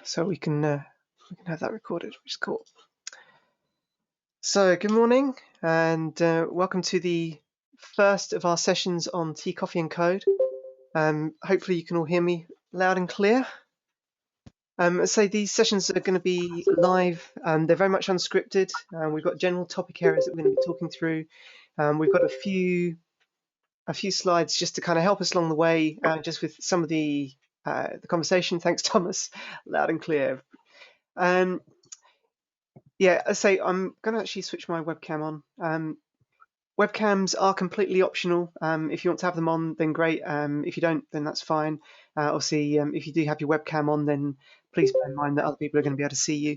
so we can have that recorded, which is cool. So good morning, and welcome to the first of our sessions on TCoffeeAndCode. Hopefully you can all hear me loud and clear. So these sessions are going to be live. They're very much unscripted. We've got general topic areas that we're going to be talking through. We've got a few slides just to kind of help us along the way, just with some of the conversation. Thanks, Thomas. Loud and clear. Yeah, I say I'm going to actually switch my webcam on. Webcams are completely optional. If you want to have them on, then great. If you don't, then that's fine. Obviously, if you do have your webcam on, then please bear in mind that other people are going to be able to see you.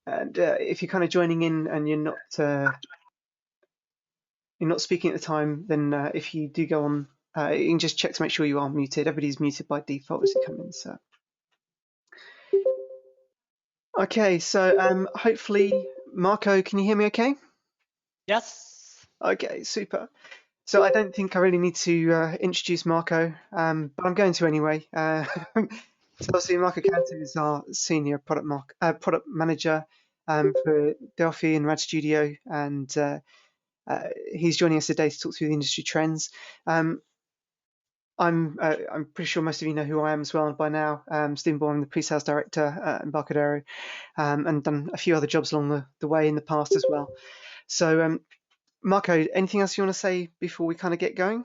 And if you're kind of joining in and you're not speaking at the time, then if you do go on, you can just check to make sure you are muted. Everybody's muted by default as you come in. So. Okay, so hopefully, Marco, can you hear me okay? Yes. Okay, super. So I don't think I really need to introduce Marco, but I'm going to anyway. So obviously Marco Cantu is our senior product manager for Delphi and RAD Studio, and he's joining us today to talk through the industry trends. I'm pretty sure most of you know who I am as well by now. Stephen Bourne, I'm the pre-sales director at Embarcadero, and done a few other jobs along the way in the past as well. So Marco, anything else you want to say before we kind of get going?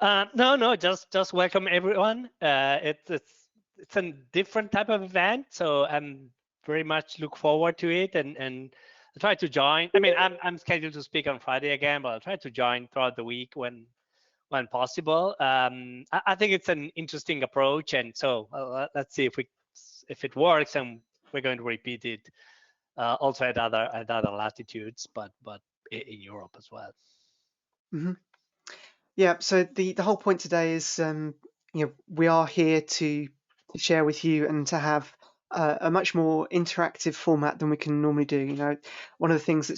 No, just welcome everyone. It's a different type of event, so I'm very much look forward to it and I'll try to join. I mean, I'm scheduled to speak on Friday again, but I'll try to join throughout the week when possible. I think it's an interesting approach, and so let's see if it works, and we're going to repeat it also at other latitudes, but in Europe as well. Mm-hmm. Yeah. So the whole point today is, we are here to share with you and to have a much more interactive format than we can normally do. One of the things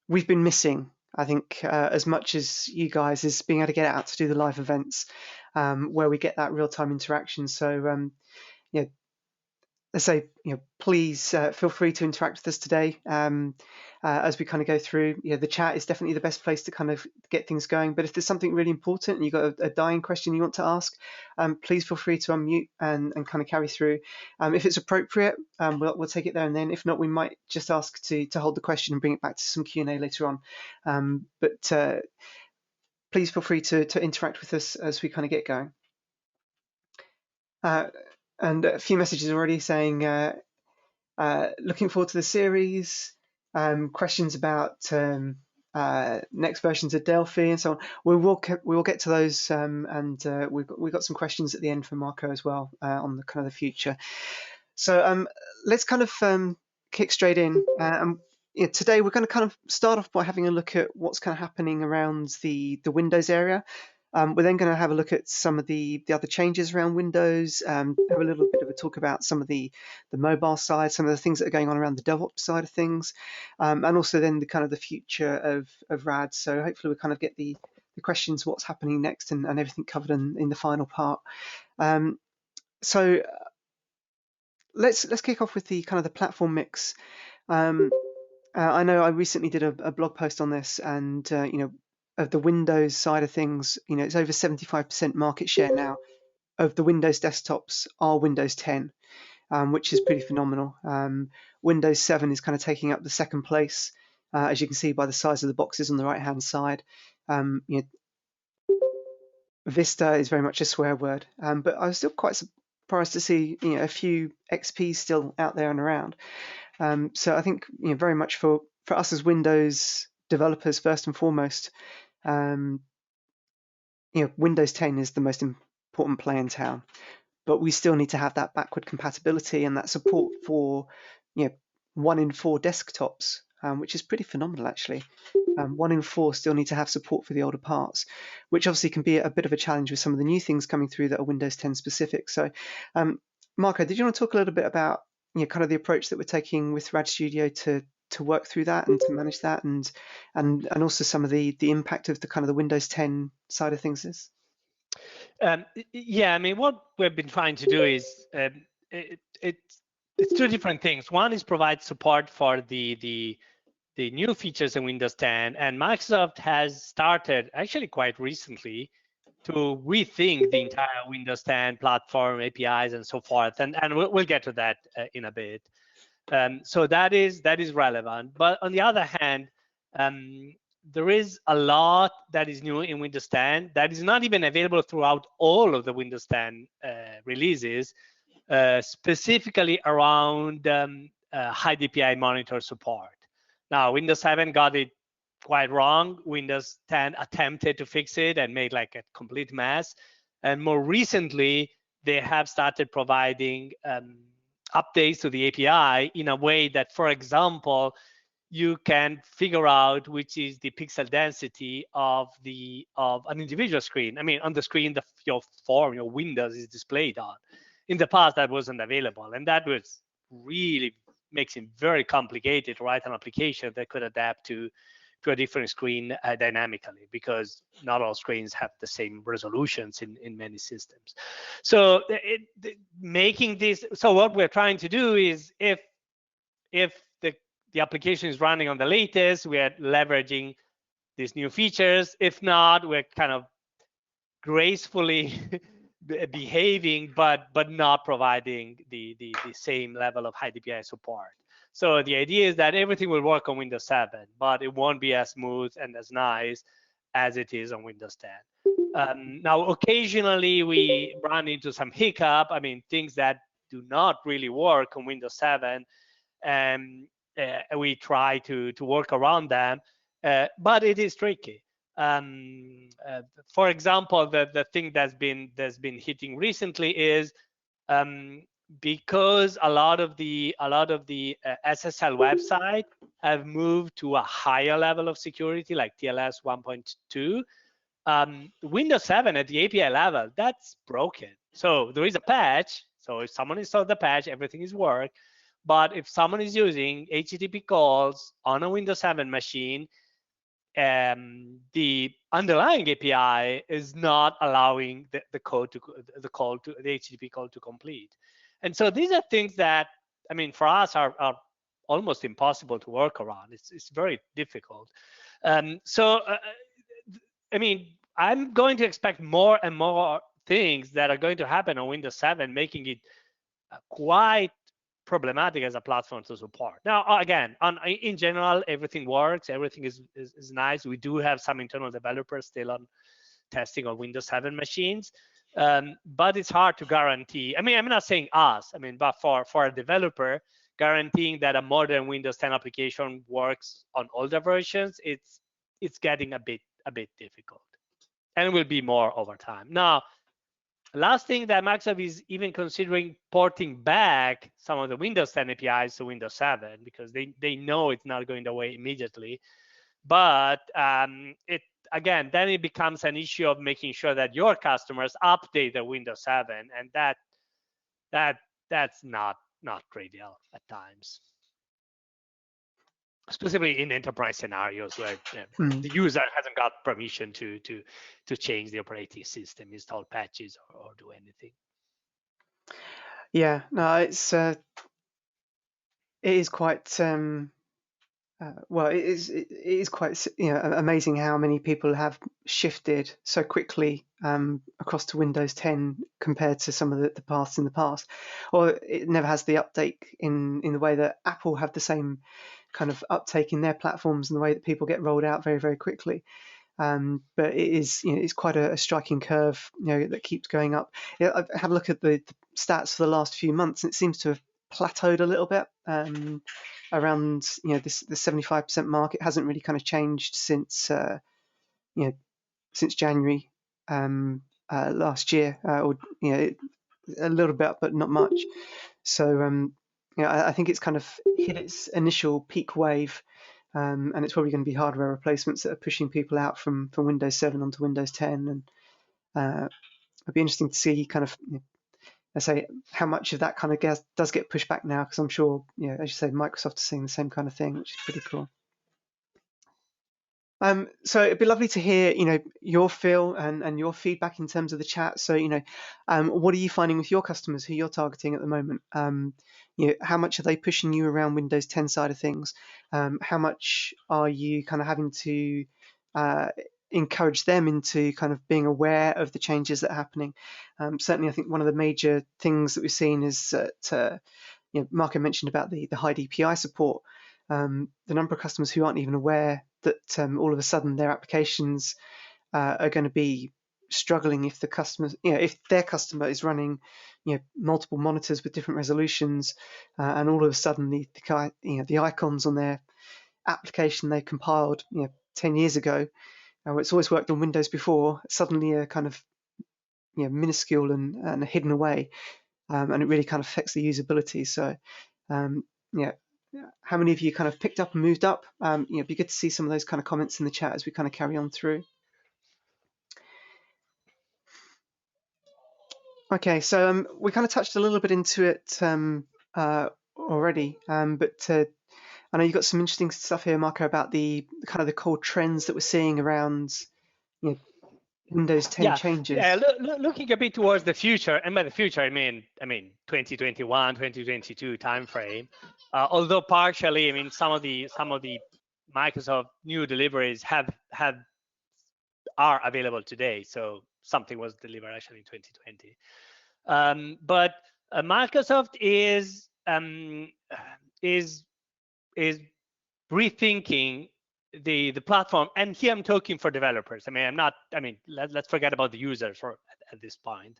we've been missing, I think, as much as you guys, is being able to get out to do the live events where we get that real-time interaction. So, let's say, please feel free to interact with us today as we kind of go through. The chat is definitely the best place to kind of get things going. But if there's something really important and you've got a dying question you want to ask, please feel free to unmute and kind of carry through. If it's appropriate, we'll take it there and then. If not, we might just ask to hold the question and bring it back to some Q&A later on. But please feel free to interact with us as we kind of get going. And a few messages already saying, looking forward to the series, questions about next versions of Delphi and so on. We will get to those, and we've got some questions at the end for Marco as well on the kind of the future. So let's kind of kick straight in. Today we're going to kind of start off by having a look at what's kind of happening around the Windows area. We're then going to have a look at some of the other changes around Windows, have a little bit of a talk about some of the mobile side, some of the things that are going on around the DevOps side of things, and also then the kind of the future of RAD. So hopefully we kind of get the questions, what's happening next, and everything covered in the final part. So let's kick off with the kind of the platform mix. I know I recently did a blog post on this, and of the Windows side of things, it's over 75% market share now of the Windows desktops are Windows 10, which is pretty phenomenal. Windows 7 is kind of taking up the second place, as you can see by the size of the boxes on the right-hand side. Vista is very much a swear word, but I was still quite surprised to see a few XPs still out there and around. So I think very much for us as Windows developers, first and foremost, Windows 10 is the most important play in town, but we still need to have that backward compatibility and that support for 1 in 4 desktops, which is pretty phenomenal actually. 1 in 4 still need to have support for the older parts, which obviously can be a bit of a challenge with some of the new things coming through that are Windows 10 specific. So Marco, did you want to talk a little bit about kind of the approach that we're taking with RAD Studio to work through that and to manage that, and also some of the impact of the kind of the Windows 10 side of things is? Yeah, I mean, what we've been trying to do is it's two different things. One is provide support for the new features in Windows 10, and Microsoft has started actually quite recently to rethink the entire Windows 10 platform, APIs, and so forth. And we'll get to that in a bit. So that is relevant. But on the other hand, there is a lot that is new in Windows 10 that is not even available throughout all of the Windows 10 releases, specifically around high DPI monitor support. Now, Windows 7 got it quite wrong. Windows 10 attempted to fix it and made like a complete mess. And more recently, they have started providing updates to the API in a way that, for example, you can figure out which is the pixel density of an individual screen. I mean, on the screen your Windows is displayed on. In the past, that wasn't available, and that was really makes it very complicated to write an application that could adapt to a different screen dynamically, because not all screens have the same resolutions in many systems. So making this, so what we're trying to do is if the application is running on the latest, we are leveraging these new features. If not, we're kind of gracefully behaving, but not providing the same level of high DPI support. So the idea is that everything will work on Windows 7, but it won't be as smooth and as nice as it is on Windows 10. Now, occasionally we run into some hiccup. I mean, things that do not really work on Windows 7, and we try to work around them, but it is tricky. For example, the thing that's been hitting recently is because a lot of the SSL website have moved to a higher level of security, like TLS 1.2. Windows 7 at the API level, that's broken. So there is a patch. So if someone installs the patch, everything is work. But if someone is using HTTP calls on a Windows 7 machine, the underlying API is not allowing the HTTP call to complete. And so these are things that, I mean, for us are almost impossible to work around. It's very difficult. I mean, I'm going to expect more and more things that are going to happen on Windows 7, making it quite problematic as a platform to support. Now, again, in general, everything works, everything is nice. We do have some internal developers still on testing on Windows 7 machines, but it's hard to guarantee. I mean, I'm not saying us, I mean, but for a developer, guaranteeing that a modern Windows 10 application works on older versions, it's getting a bit difficult, and will be more over time. Now, last thing that Microsoft is even considering porting back some of the Windows 10 APIs to Windows 7, because they know it's not going away immediately. But again, then it becomes an issue of making sure that your customers update their Windows 7, and that's not trivial at times, specifically in enterprise scenarios where the user hasn't got permission to change the operating system, install patches, or do anything. Yeah, no, it is quite well, it is quite amazing how many people have shifted so quickly across to Windows 10 compared to some of the paths in the past, or it never has the uptake in the way that Apple have the same kind of uptake in their platforms and the way that people get rolled out very, very quickly. But it is, it's quite a striking curve, that keeps going up. I've had a look at the stats for the last few months, and it seems to have plateaued a little bit around this 75% mark. It hasn't really kind of changed since since January last year, or a little bit, but not much. So I think it's kind of hit its initial peak wave. And it's probably going to be hardware replacements that are pushing people out from Windows 7 onto Windows 10. And it'd be interesting to see kind of, let's say, how much of that kind of does get pushed back now, because I'm sure, as you said, Microsoft is seeing the same kind of thing, which is pretty cool. So it'd be lovely to hear, your feel and your feedback in terms of the chat. So, what are you finding with your customers who you're targeting at the moment? How much are they pushing you around Windows 10 side of things? How much are you kind of having to encourage them into kind of being aware of the changes that are happening? Certainly, I think one of the major things that we've seen is that, Marco mentioned about the high DPI support. The number of customers who aren't even aware that all of a sudden their applications are going to be struggling if the customer, if their customer is running, multiple monitors with different resolutions, and all of a sudden the icons on their application they compiled, 10 years ago, it's always worked on Windows before, suddenly are kind of, minuscule and hidden away, and it really kind of affects the usability. So, how many of you kind of picked up and moved up? It'd be good to see some of those kind of comments in the chat as we kind of carry on through. Okay, so we kind of touched a little bit into it already, but I know you've got some interesting stuff here, Marco, about the kind of the core trends that we're seeing around Windows 10 changes. Yeah, looking a bit towards the future, and by the future I mean 2021, 2022 timeframe. Although partially, some of the Microsoft new deliveries are available today. So something was delivered actually in 2020. But Microsoft is rethinking the platform, and here I'm talking for developers. Let's forget about the users at this point,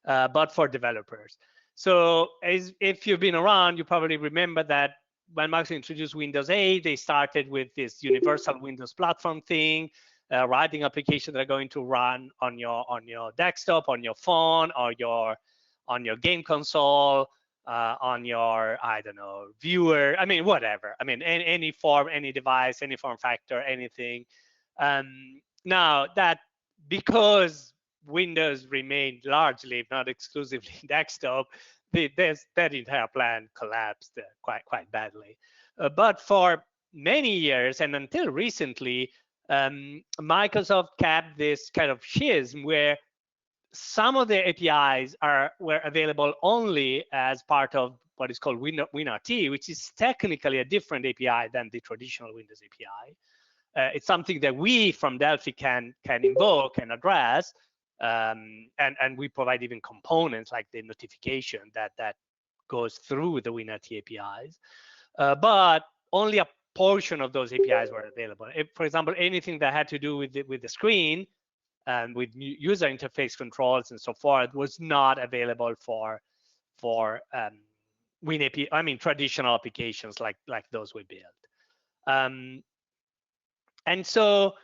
but for developers. So if you've been around, you probably remember that when Microsoft introduced Windows 8, they started with this universal Windows platform thing, writing applications that are going to run on your desktop, on your phone, or on your game console, on your, I don't know, viewer, whatever. Any form, any device, any form factor, anything. Now that, because Windows remained largely, if not exclusively, desktop, that entire plan collapsed quite badly. But for many years and until recently, Microsoft kept this kind of schism where some of the APIs were available only as part of what is called WinRT, which is technically a different API than the traditional Windows API. It's something that we from Delphi can invoke and address, and we provide even components like the notification that goes through the WinRT APIs. But only a portion of those APIs were available. If, for example, anything that had to do with the screen and with user interface controls and so forth was not available for WinAPI, traditional applications like those we built. And so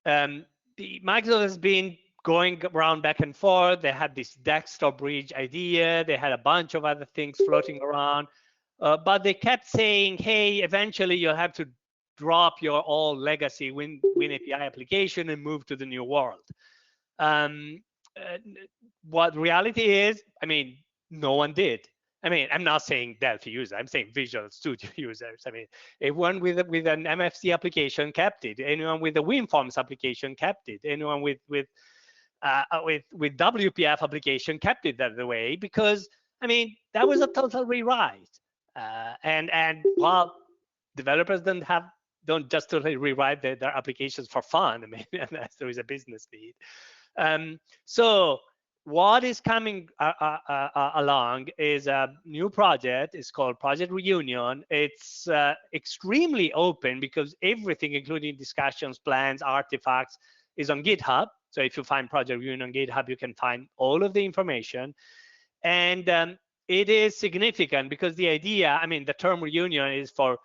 the Microsoft has been going around back and forth. They had this desktop bridge idea. They had a bunch of other things floating around, but they kept saying, hey, eventually you'll have to drop your old legacy WinAPI application and move to the new world. What reality is, no one did. I'm not saying Delphi users, I'm saying Visual Studio users. Everyone with an MFC application kept it. Anyone with a WinForms application kept it. Anyone with WPF application kept it that way, because that was a total rewrite. And while developers don't just totally rewrite their applications for fun, unless there is a business need. So what is coming along is a new project. It's called Project Reunion. It's extremely open because everything, including discussions, plans, artifacts, is on GitHub. So if you find Project Reunion on GitHub, you can find all of the information. And it is significant because the idea, the term reunion is for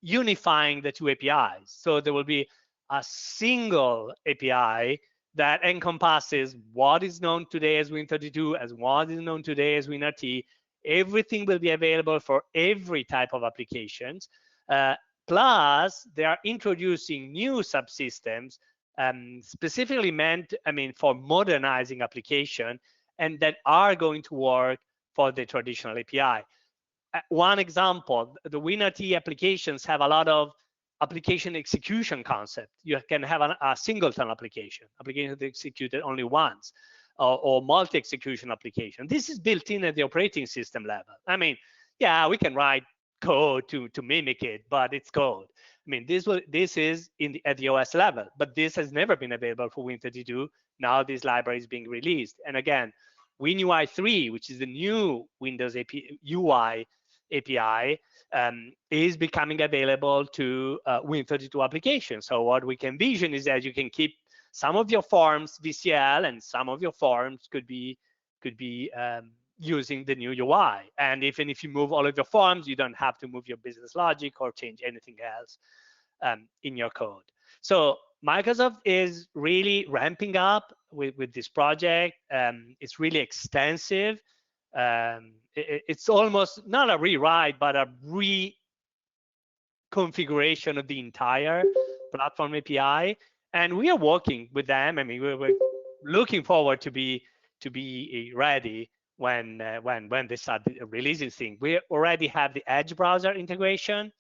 unifying the two APIs. So there will be a single API that encompasses what is known today as Win32, as what is known today as WinRT. Everything will be available for every type of applications. Plus, they are introducing new subsystems specifically meant, for modernizing application, and that are going to work for the traditional API. One example, the WinRT applications have a lot of application execution concept. You can have a singleton application executed only once, or multi-execution application. This is built in at the operating system level. I mean, yeah, we can write code to mimic it, but it's code. I mean, this is at the OS level, but this has never been available for Win32. Now this library is being released. And again, WinUI 3, which is the new Windows UI API, is becoming available to Win32 applications. So what we can envision is that you can keep some of your forms VCL, and some of your forms could be using the new UI. And even if you move all of your forms, you don't have to move your business logic or change anything else in your code. So Microsoft is really ramping up with this project. It's really extensive. It's almost not a rewrite, but a reconfiguration of the entire platform API. And we are working with them. I mean, we're looking forward to be ready when they start releasing things. We already have the Edge browser integration.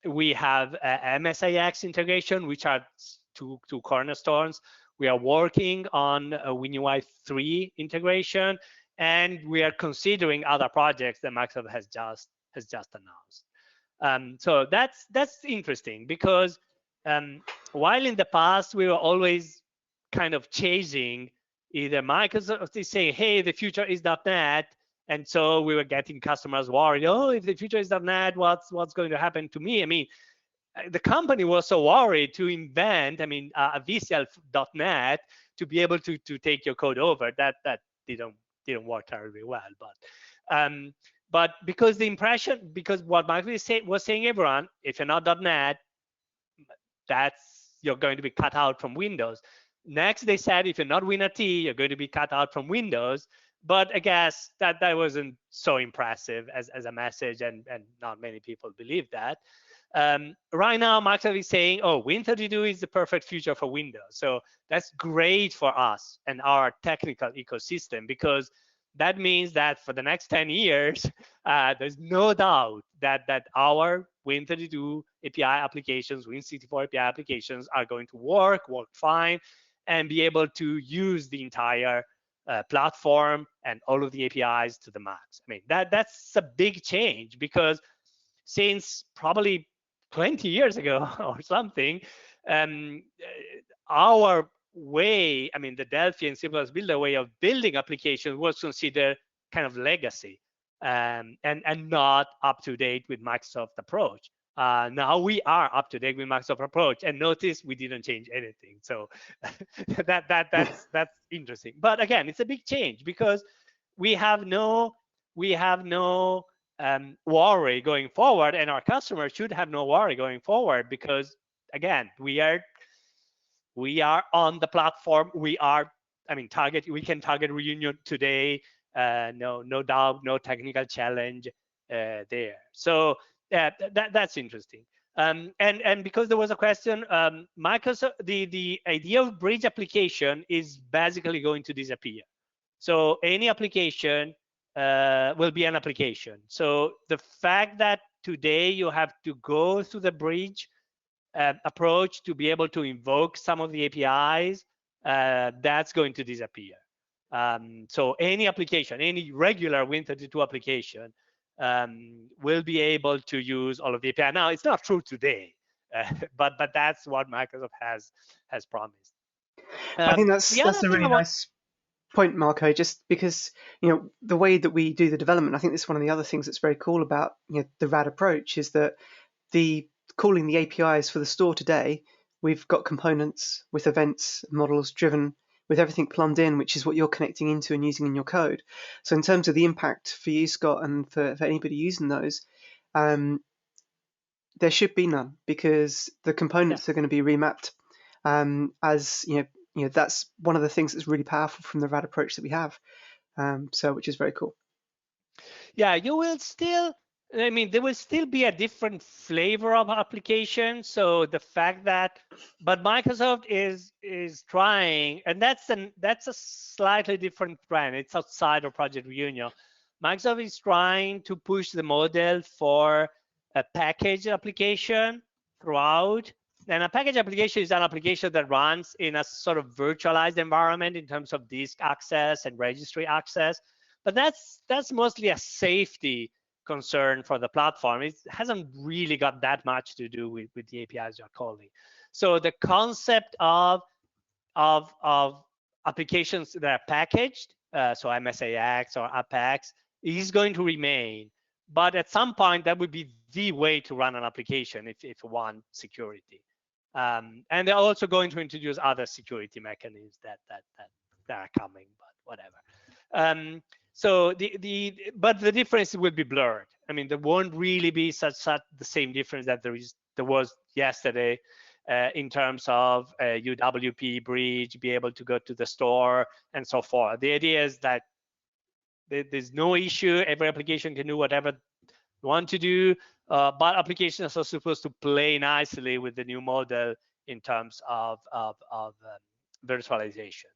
We have MSIX integration, which are two cornerstones. We are working on a WinUI 3 integration, and we are considering other projects that Microsoft has just announced. So that's interesting, because while in the past we were always kind of chasing, either Microsoft is saying, hey, the future is .NET, and so we were getting customers worried, oh, if the future is .NET, what's going to happen to me? I mean, the company was so worried to invent, I mean, a VCL.NET to be able to take your code over, that didn't work terribly well. But because what Microsoft was saying, everyone, if you're not .NET, you're going to be cut out from Windows. Next, they said, if you're not WinRT, you're going to be cut out from Windows. But I guess that wasn't so impressive as a message, and not many people believe that. Right now, Microsoft is saying, oh, Win32 is the perfect future for Windows. So that's great for us and our technical ecosystem, because that means that for the next 10 years, there's no doubt that our Win32 API applications, Win64 API applications are going to work fine, and be able to use the entire platform and all of the APIs to the max. I mean, that's a big change, because since probably 20 years ago or something, our way, I mean, the Delphi and C++ Builder way of building applications was considered kind of legacy, and not up to date with Microsoft approach. Now we are up to date with Microsoft approach, and notice we didn't change anything. So that's interesting. But again, it's a big change, because we have no worry going forward, and our customers should have no worry going forward, because again, we are on the platform. We can target reunion today. No doubt, no technical challenge there. So that's interesting. And because there was a question, Microsoft, the idea of bridge application is basically going to disappear. So any application will be an application. So the fact that today you have to go through the bridge approach to be able to invoke some of the APIs, that's going to disappear. So any application, any regular Win32 application, will be able to use all of the API. Now, it's not true today, but that's what Microsoft has promised. I think that's a really nice point, Marco, just because, you know, the way that we do the development, I think this is one of the other things that's very cool about, you know, the RAD approach, is that calling the APIs for the store today, we've got components with events, models driven, with everything plumbed in, which is what you're connecting into and using in your code. So in terms of the impact for you, Scott, and for anybody using those, there should be none, because the components are going to be remapped. As you know, that's one of the things that's really powerful from the RAD approach that we have. So which is very cool. Yeah, you will still, I mean, there will still be a different flavor of application. So the fact that, but Microsoft is trying, and that's a slightly different trend. It's outside of Project Reunion. Microsoft is trying to push the model for a package application throughout. And a package application is an application that runs in a sort of virtualized environment in terms of disk access and registry access. But that's mostly a safety concern for the platform. It hasn't really got that much to do with the APIs you're calling. So the concept of applications that are packaged, so MSAX or Apex, is going to remain. But at some point, that would be the way to run an application if you want security. And they're also going to introduce other security mechanisms that are coming, but whatever. So but the difference will be blurred. I mean, there won't really be such the same difference that there was yesterday in terms of UWP bridge, be able to go to the store and so forth. The idea is that there's no issue. Every application can do whatever you want to do, but applications are supposed to play nicely with the new model in terms of virtualization.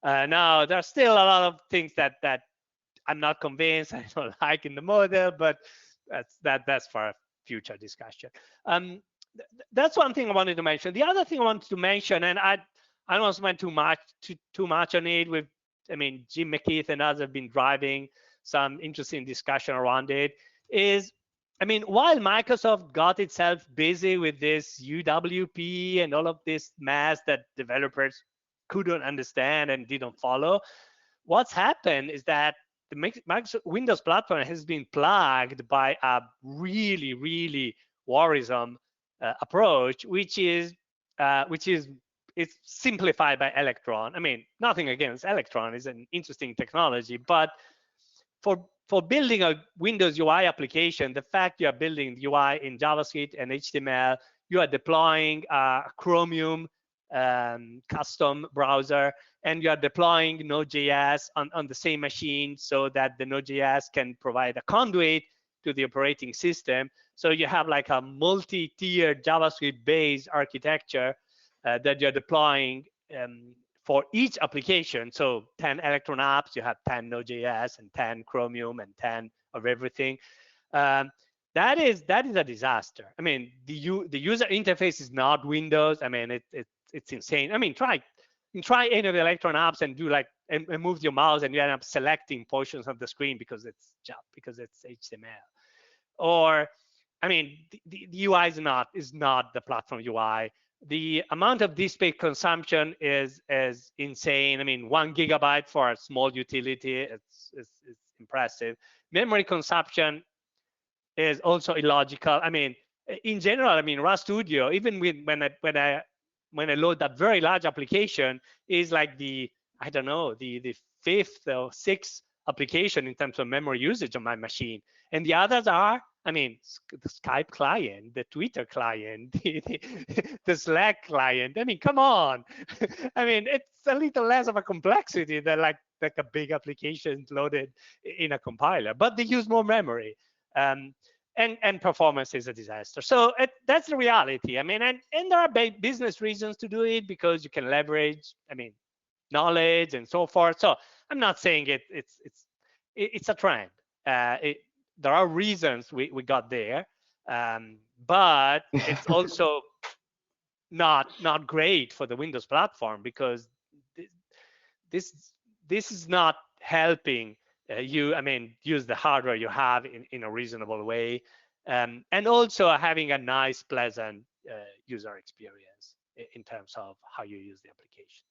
Now, there's still a lot of things that I'm not convinced, I don't like in the model, but that's for a future discussion. That's one thing I wanted to mention. The other thing I wanted to mention, and I don't want to spend too much on it. I mean, Jim McKeith and others have been driving some interesting discussion around it. Is, I mean, while Microsoft got itself busy with this UWP and all of this mess that developers couldn't understand and didn't follow, what's happened is that the Microsoft Windows platform has been plagued by a really, really worrisome approach, which is it's simplified by Electron. I mean, nothing against Electron, is an interesting technology, but for building a Windows UI application, the fact you are building the UI in JavaScript and HTML, you are deploying a Chromium custom browser, and you are deploying Node.js on the same machine so that the Node.js can provide a conduit to the operating system. So you have like a multi-tiered JavaScript-based architecture that you're deploying for each application. So 10 Electron apps, you have 10 Node.js and 10 Chromium and 10 of everything. That is a disaster. I mean, the user interface is not Windows. I mean, it's insane. I mean, try any of the Electron apps and do like and move your mouse and you end up selecting portions of the screen because it's HTML. Or, I mean, the UI is not the platform UI. The amount of disk space consumption is insane. I mean, 1 GB for a small utility, it's impressive. Memory consumption is also illogical. I mean, in general, I mean, RAD Studio, even when I load that very large application, is like the 5th or 6th application in terms of memory usage on my machine, and the others are, I mean, the Skype client, the Twitter client, the Slack client. I mean, come on. I mean, it's a little less of a complexity than like a big application loaded in a compiler, but they use more memory. And performance is a disaster. So that's the reality. I mean, and there are business reasons to do it because you can leverage, I mean, knowledge and so forth. So I'm not saying it's a trend. There are reasons we got there, but it's also not great for the Windows platform because this is not helping you, I mean, use the hardware you have in a reasonable way, and also having a nice, pleasant user experience in terms of how you use the application.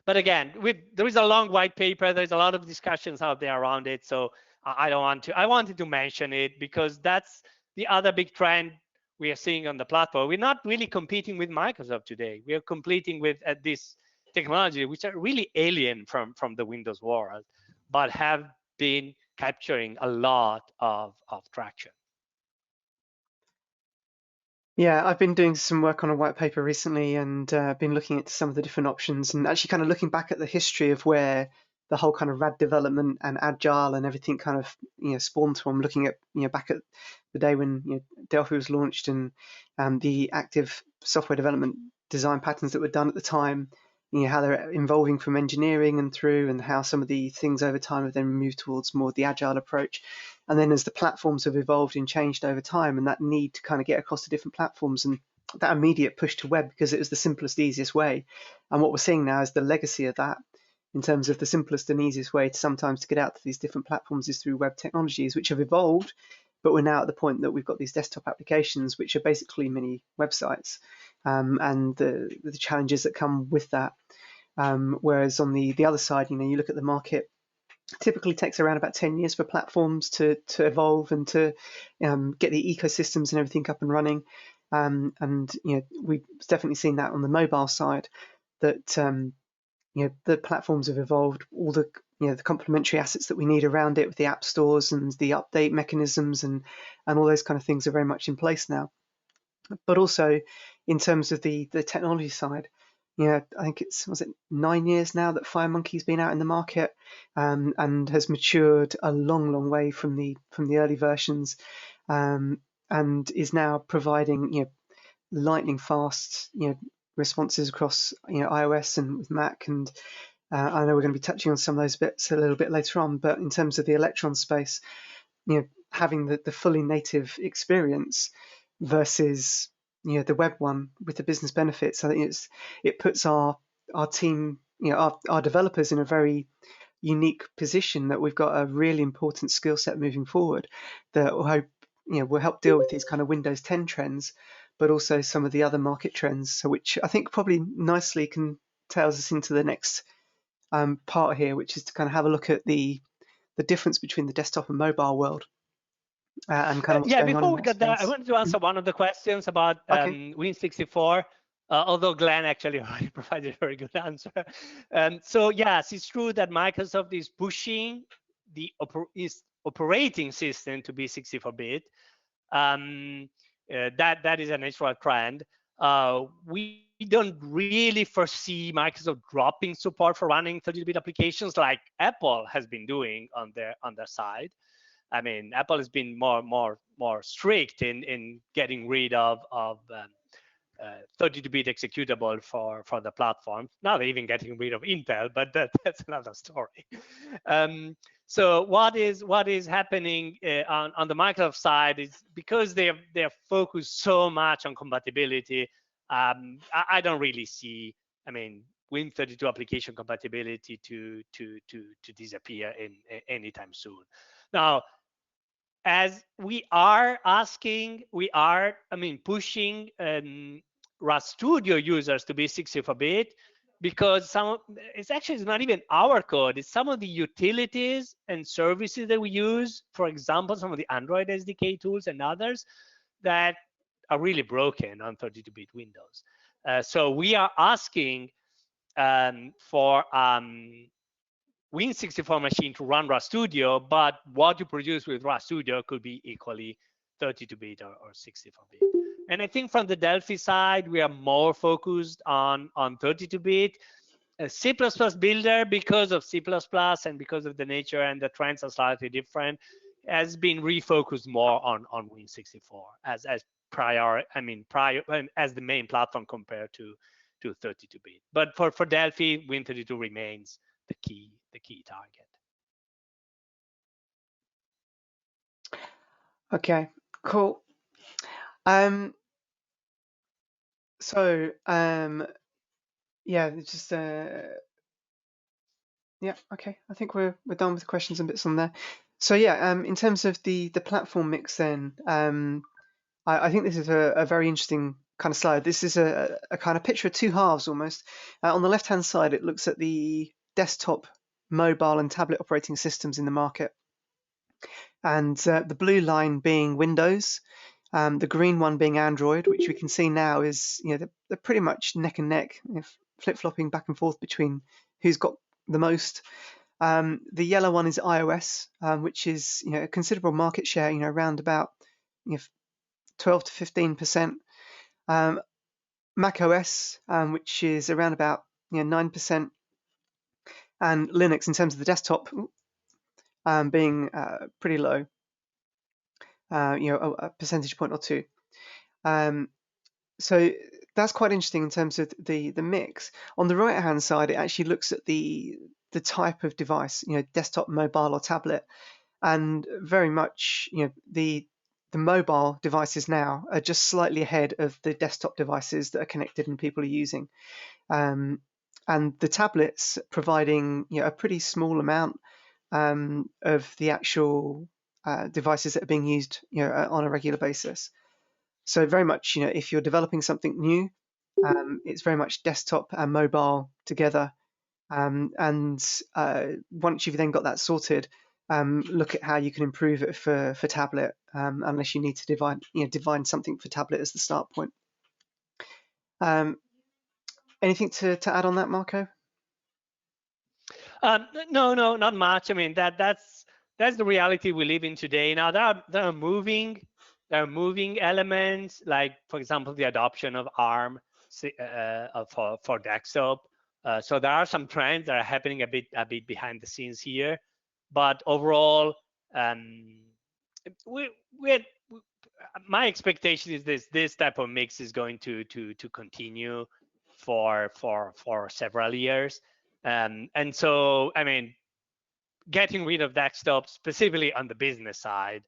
But again, there is a long white paper. There's a lot of discussions out there around it. So I wanted to mention it because that's the other big trend we are seeing on the platform. We're not really competing with Microsoft today. We are competing with this technology, which are really alien from the Windows world, but have been capturing a lot of traction. Yeah, I've been doing some work on a white paper recently and been looking at some of the different options and actually kind of looking back at the history of where the whole kind of RAD development and agile and everything kind of spawned from. Looking at back at the day when Delphi was launched and the active software development design patterns that were done at the time. how they're evolving from engineering and through, and how some of the things over time have then moved towards more the agile approach. And then as the platforms have evolved and changed over time, and that need to kind of get across to different platforms, and that immediate push to web because it was the simplest, easiest way. And what we're seeing now is the legacy of that, in terms of the simplest and easiest way to sometimes to get out to these different platforms is through web technologies, which have evolved. But we're now at the point that we've got these desktop applications, which are basically mini websites, and the challenges that come with that. Whereas on the other side, you look at the market, typically takes around about 10 years for platforms to evolve and to get the ecosystems and everything up and running. And we've definitely seen that on the mobile side, that the platforms have evolved, all the the complementary assets that we need around it with the app stores and the update mechanisms and all those kind of things are very much in place now. But also in terms of the technology side, I think was it 9 years now that FireMonkey's been out in the market, and has matured a long way from the early versions, and is now providing lightning fast responses across iOS and with Mac. And I know we're going to be touching on some of those bits a little bit later on, but in terms of the Electron space, having the fully native experience versus the web one with the business benefits, I think it puts our team, our developers in a very unique position, that we've got a really important skill set moving forward that will help deal with these kind of Windows 10 trends, but also some of the other market trends. So which I think probably nicely can tails us into the next part here, which is to kind of have a look at the difference between the desktop and mobile world, and kind of what's going on before in we that get there, I space. wanted to answer one of the questions about Okay. Win64, although Glenn actually already provided a very good answer. So yes, it's true that Microsoft is pushing the operating system to be 64-bit. That is a natural trend. We don't really foresee Microsoft dropping support for running 32-bit applications like Apple has been doing on their side. I mean, Apple has been more strict in getting rid of 32-bit executable for the platform. Now they're even getting rid of Intel, but that's another story. So what is happening on the Microsoft side is because they're focused so much on compatibility. I don't really see, I mean, Win32 application compatibility to disappear in anytime soon. Now, as we are pushing RStudio users to be 64-bit, because it's not even our code, it's some of the utilities and services that we use, for example, some of the Android SDK tools and others that are really broken on 32-bit Windows. So we are asking for Win64 machine to run RStudio, but what you produce with RStudio could be equally 32-bit or 64-bit. And I think from the Delphi side, we are more focused on 32-bit. C++ builder, because of C++ and because of the nature and the trends are slightly different, has been refocused more on Win64 as the main platform compared to 32-bit. But for Delphi, Win32 remains the key target. Okay, cool. So yeah, just yeah, okay. I think we're done with questions and bits on there. So yeah, in terms of the platform mix, then I think this is a very interesting kind of slide. This is a kind of picture of two halves almost. On the left-hand side, it looks at the desktop, mobile, and tablet operating systems in the market, and the blue line being Windows, the green one being Android, which we can see now is they're pretty much neck and neck, flip-flopping back and forth between who's got the most. The yellow one is iOS, which is a considerable market share, around about 12 to 15%. Mac OS, which is around about 9%, and Linux in terms of the desktop being pretty low, a percentage point or two. So that's quite interesting in terms of the mix. On the right hand side, it actually looks at the type of device, desktop, mobile, or tablet, and very much the mobile devices now are just slightly ahead of the desktop devices that are connected and people are using, and the tablets providing a pretty small amount of the actual devices that are being used on a regular basis. So very much if you're developing something new, it's very much desktop and mobile together. And once you've then got that sorted, look at how you can improve it for tablet, unless you need to define something for tablet as the start point. Anything to add on that, Marco? No, not much. I mean, that's the reality we live in today. Now there are moving elements, like for example the adoption of ARM for desktop. So there are some trends that are happening a bit behind the scenes here, but overall, my expectation is this type of mix is going to continue for several years. And so, I mean, getting rid of desktop, specifically on the business side,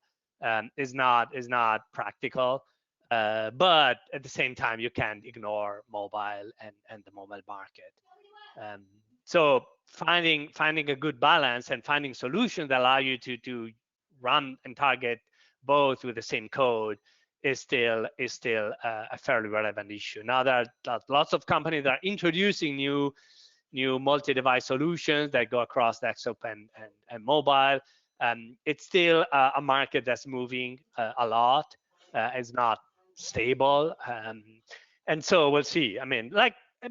is not practical. But at the same time, you can't ignore mobile and the mobile market. So finding a good balance and finding solutions that allow you to run and target both with the same code is still a fairly relevant issue. Now there are lots of companies that are introducing new multi-device solutions that go across desktop and mobile. It's still a market that's moving a lot. It's not stable, and so we'll see. I mean,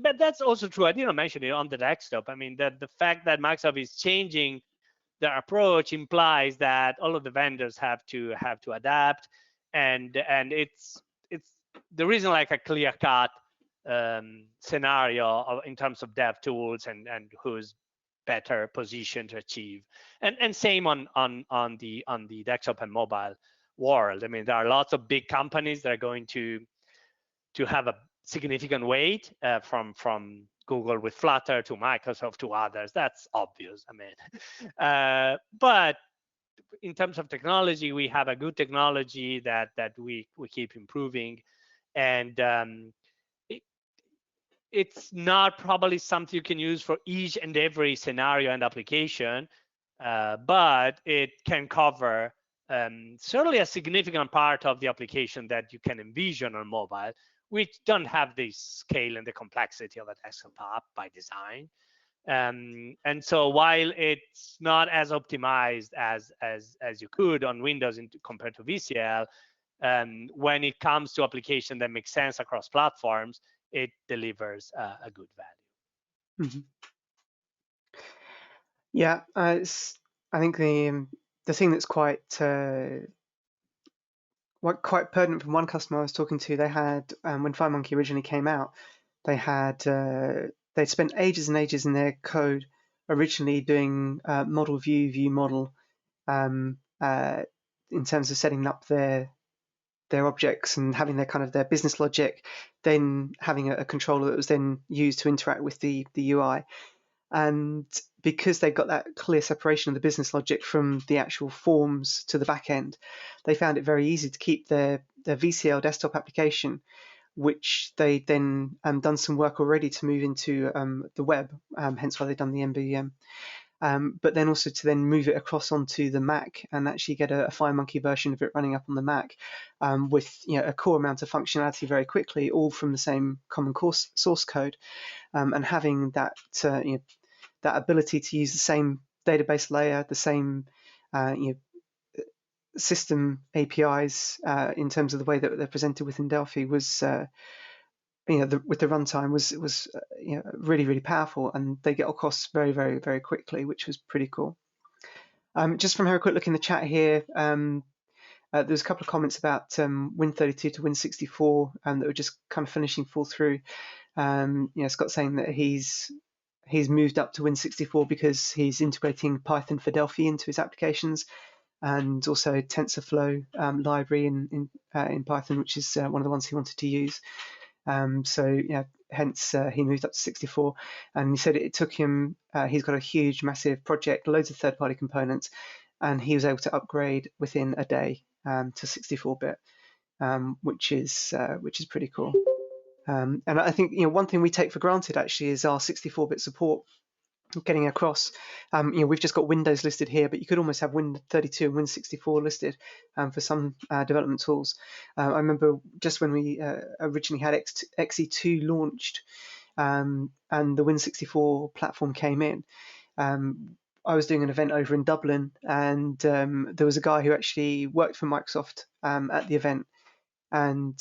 but that's also true. I didn't mention it on the desktop. I mean, that the fact that Microsoft is changing their approach implies that all of the vendors have to adapt, and it's there isn't like a clear-cut scenario in terms of dev tools and who's better positioned to achieve. And same on the desktop and mobile world. I mean, there are lots of big companies that are going to have a significant weight, from Google with Flutter to Microsoft to others. That's obvious. I mean, but in terms of technology, we have a good technology that we keep improving, and it's not probably something you can use for each and every scenario and application, but it can cover certainly a significant part of the application that you can envision on mobile, which don't have the scale and the complexity of a desktop app by design. And so while it's not as optimized as you could on Windows compared to VCL, when it comes to application that makes sense across platforms, it delivers a good value. Mm-hmm. Yeah, I think the thing that's quite pertinent from one customer I was talking to, they had when FireMonkey originally came out, they'd spent ages and ages in their code originally doing model view model in terms of setting up their objects and having their business logic, then having a controller that was then used to interact with the UI. And because they've got that clear separation of the business logic from the actual forms to the back end, they found it very easy to keep their VCL desktop application, which they then done some work already to move into the web, hence why they've done the MVVM. But then also to then move it across onto the Mac and actually get a FireMonkey version of it running up on the Mac with a core amount of functionality very quickly, all from the same common source code, and having that that ability to use the same database layer, the same system APIs in terms of the way that they're presented within Delphi was with the runtime was really, really powerful, and they get across very, very, very quickly, which was pretty cool. Just from having a quick look in the chat here, there's a couple of comments about Win32 to Win64 that were just kind of finishing fall through. Scott saying that he's moved up to Win64 because he's integrating Python for Delphi into his applications, and also TensorFlow library in Python, which is one of the ones he wanted to use. So yeah, hence he moved up to 64, and he said it took him. He's got a huge, massive project, loads of third-party components, and he was able to upgrade within a day to 64-bit, which is pretty cool. And I think one thing we take for granted actually is our 64-bit support getting across. We've just got Windows listed here, but you could almost have Win32 and Win64 listed for some development tools. I remember just when we originally had XE2 launched and the Win64 platform came in, I was doing an event over in Dublin, and there was a guy who actually worked for Microsoft at the event, and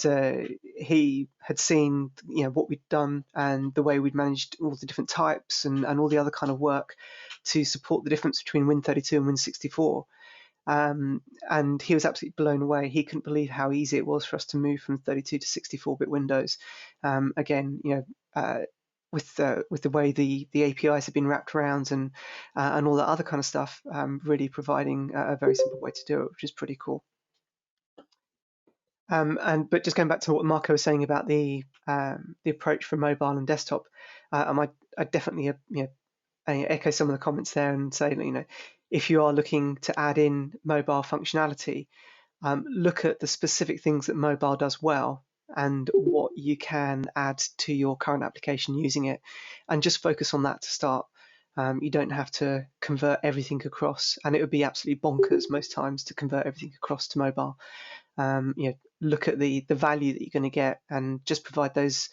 he had seen what we'd done and the way we'd managed all the different types and all the other kind of work to support the difference between Win32 and Win64. And he was absolutely blown away. He couldn't believe how easy it was for us to move from 32 to 64-bit Windows. Again, with the way the APIs have been wrapped around and all that other kind of stuff, really providing a very simple way to do it, which is pretty cool. But just going back to what Marco was saying about the approach for mobile and desktop, I definitely echo some of the comments there and say that, if you are looking to add in mobile functionality, look at the specific things that mobile does well and what you can add to your current application using it, and just focus on that to start. You don't have to convert everything across, and it would be absolutely bonkers most times to convert everything across to mobile. Look at the value that you're going to get and just provide those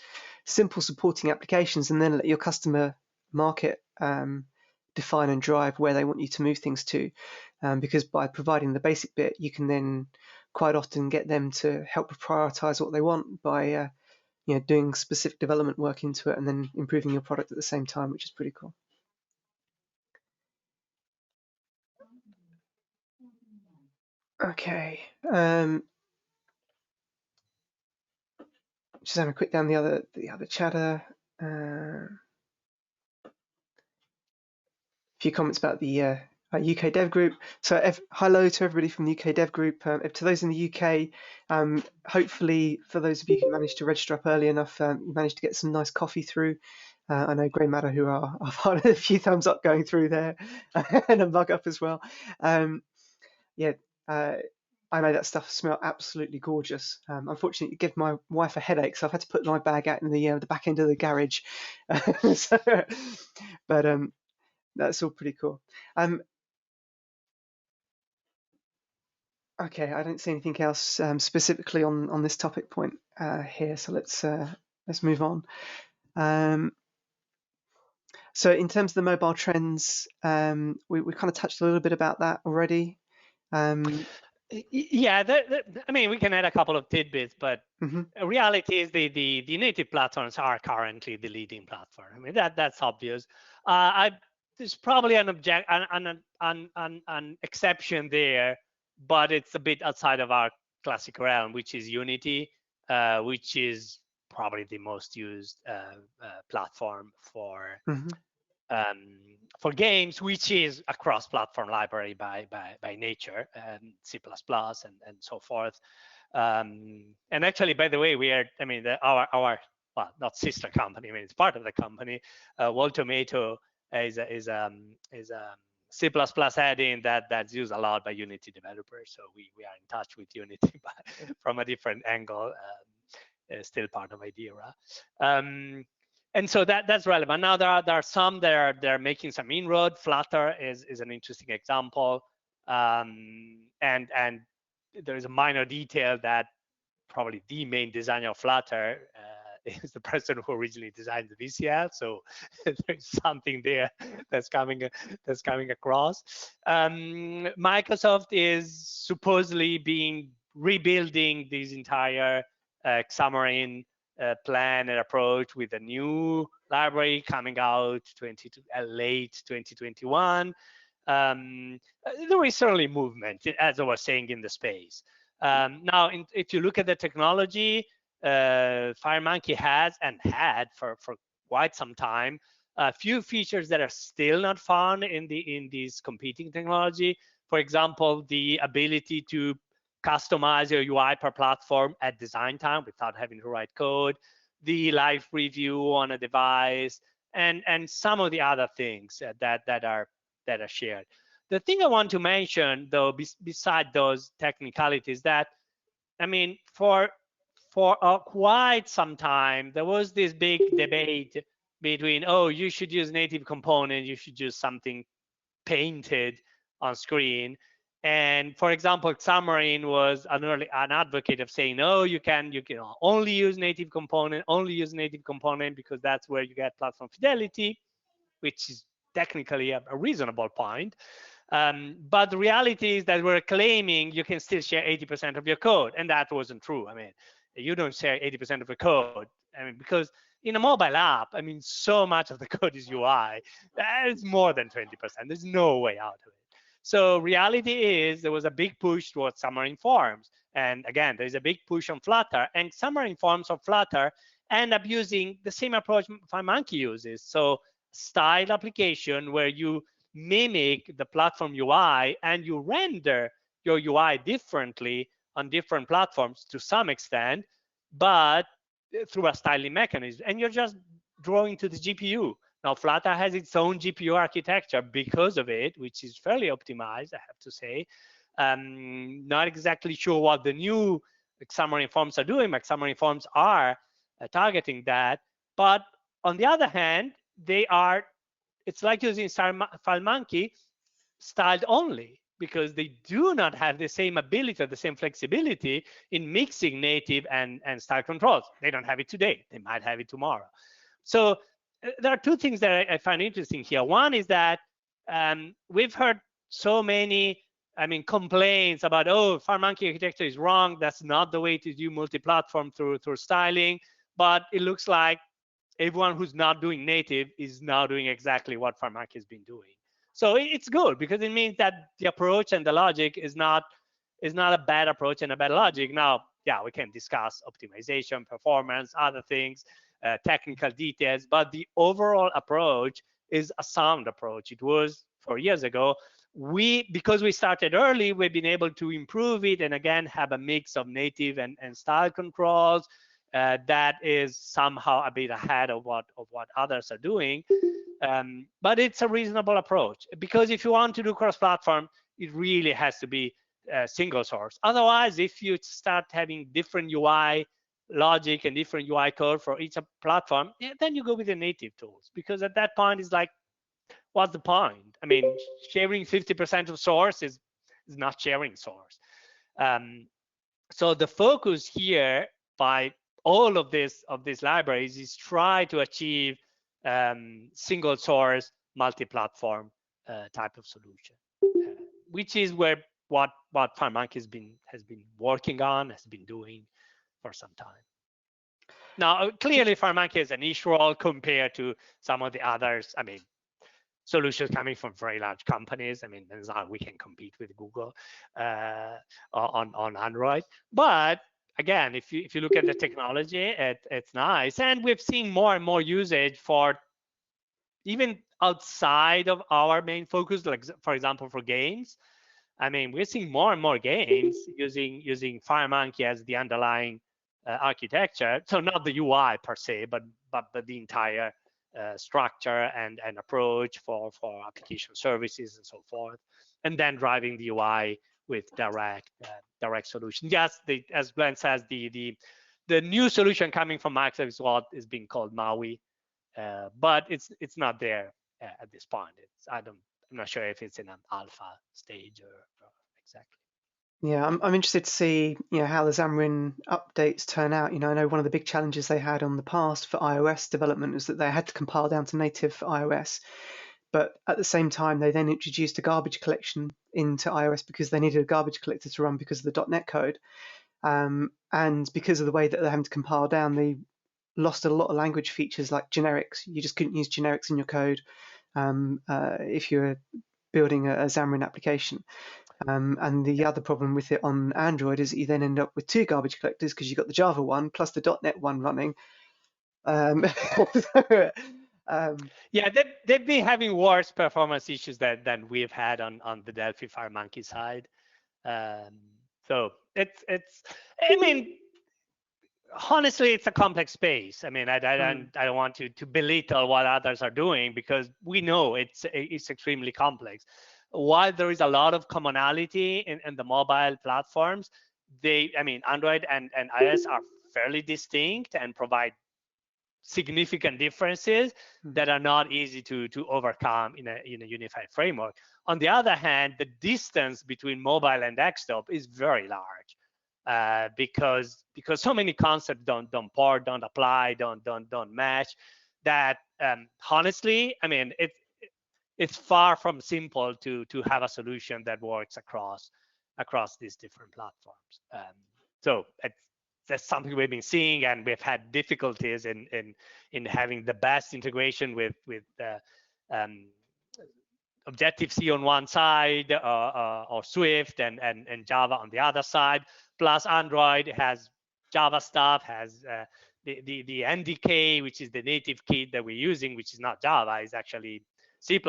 simple supporting applications, and then let your customer market define and drive where they want you to move things to, because by providing the basic bit, you can then quite often get them to help prioritize what they want by doing specific development work into it and then improving your product at the same time, which is pretty cool. Okay. Just having a quick down the other chatter. A few comments about the UK Dev Group. So hello to everybody from the UK Dev Group. To those in the UK, hopefully for those of you who managed to register up early enough, you managed to get some nice coffee through. I know Grey Matter, who are part of a few thumbs up going through there, and a mug up as well. I know that stuff smelled absolutely gorgeous. Unfortunately, it gave my wife a headache, so I've had to put my bag out in the back end of the garage. But that's all pretty cool. Okay, I don't see anything else specifically on this topic point here, so let's move on. So in terms of the mobile trends, we kind of touched a little bit about that already. Yeah, I mean, we can add a couple of tidbits, but reality is the native platforms are currently the leading platform. I mean, that's obvious. There's probably an exception there, but it's a bit outside of our classic realm, which is Unity, which is probably the most used platform for games, which is a cross-platform library by nature, C++ and so forth. And actually, by the way, we are, I mean, our well, not sister company, I mean, it's part of the company. Wall Tomato is a C++ add-in that's used a lot by Unity developers. So we are in touch with Unity from a different angle, still part of Idera. And so that's relevant. Now there are some that are making some inroad. Flutter is an interesting example, and there is a minor detail that probably the main designer of Flutter is the person who originally designed the VCL. So there's something there that's coming across. Microsoft is supposedly rebuilding this entire Xamarin plan and approach with a new library coming out late 2021. There is certainly movement, as I was saying, in the space. Now, if you look at the technology, FireMonkey has and had for quite some time a few features that are still not found in this competing technology. For example, the ability to customize your UI per platform at design time without having to write code, the live review on a device, and some of the other things that are shared. The thing I want to mention, though, beside those technicalities, that I mean, for quite some time, there was this big debate between, oh, you should use native component, you should use something painted on screen. And for example, Xamarin was an advocate of saying, no, you can only use native component, because that's where you get platform fidelity, which is technically a reasonable point. But the reality is that we're claiming you can still share 80% of your code, and that wasn't true. I mean, you don't share 80% of the code. I mean, because in a mobile app, I mean, so much of the code is UI. It's more than 20%. There's no way out of it. So reality is there was a big push towards Xamarin Forms. And again, there's a big push on Flutter, and Xamarin Forms of Flutter end up using the same approach FireMonkey uses. So style application where you mimic the platform UI and you render your UI differently on different platforms to some extent, but through a styling mechanism, and you're just drawing to the GPU. Now, Flutter has its own GPU architecture because of it, which is fairly optimized, I have to say. Not exactly sure what the new Xamarin Forms are doing, but Xamarin Forms are targeting that. But on the other hand, it's like using FileMonkey styled only, because they do not have the same ability, the same flexibility in mixing native and style controls. They don't have it today. They might have it tomorrow. So there are two things that I find interesting here. One is that we've heard so many, complaints about, oh, FireMonkey architecture is wrong. That's not the way to do multi-platform through styling. But it looks like everyone who's not doing native is now doing exactly what FireMonkey has been doing. So it's good, because it means that the approach and the logic is not a bad approach and a bad logic. Now, yeah, we can discuss optimization, performance, other things, technical details, but the overall approach is a sound approach. It was 4 years ago. Because we started early, we've been able to improve it, and again have a mix of native and style controls that is somehow a bit ahead of what others are doing. But it's a reasonable approach, because if you want to do cross-platform, it really has to be single source. Otherwise, if you start having different UI logic and different UI code for each platform, then you go with the native tools, because at that point it's like, what's the point? I mean, sharing 50% of source is not sharing source. So the focus here by all of these libraries is try to achieve single source, multi-platform type of solution, which is what FireMonkey has been working on, has been doing for some time. Now, clearly, FireMonkey is a niche role compared to some of the others. I mean, solutions coming from very large companies. I mean, it's not we can compete with Google on Android. But again, if you look at the technology, it's nice, and we've seen more and more usage for even outside of our main focus, like for example for games. I mean, we're seeing more and more games using FireMonkey as the underlying architecture. So not the UI per se, but the entire structure and approach for application services and so forth, and then driving the UI with direct solution. Yes, as Glenn says, the new solution coming from Microsoft is what is being called MAUI, but it's not there at this point. I'm not sure if it's in an alpha stage or exactly. Yeah, I'm interested to see how the Xamarin updates turn out. I know one of the big challenges they had on the past for iOS development is that they had to compile down to native for iOS, but at the same time they then introduced a garbage collection into iOS because they needed a garbage collector to run because of the .NET code, and because of the way that they're having to compile down, they lost a lot of language features like generics. You just couldn't use generics in your code if you were building a Xamarin application. And the other problem with it on Android is that you then end up with two garbage collectors because you've got the Java one plus the .NET one running. Yeah, they've been having worse performance issues than we've had on the Delphi FireMonkey side. So it's I mean, honestly, it's a complex space. I mean, I don't want to belittle what others are doing, because we know it's extremely complex. While there is a lot of commonality in the mobile platforms, Android and iOS are fairly distinct and provide significant differences that are not easy to overcome in a unified framework. On the other hand, the distance between mobile and desktop is very large, because so many concepts don't port, don't apply, don't match, that honestly, I mean, it's far from simple to have a solution that works across these different platforms. So that's something we've been seeing, and we've had difficulties in having the best integration with Objective-C on one side, or Swift and Java on the other side. Plus, Android has Java stuff, has the NDK, which is the native kit that we're using, which is not Java, is actually C++.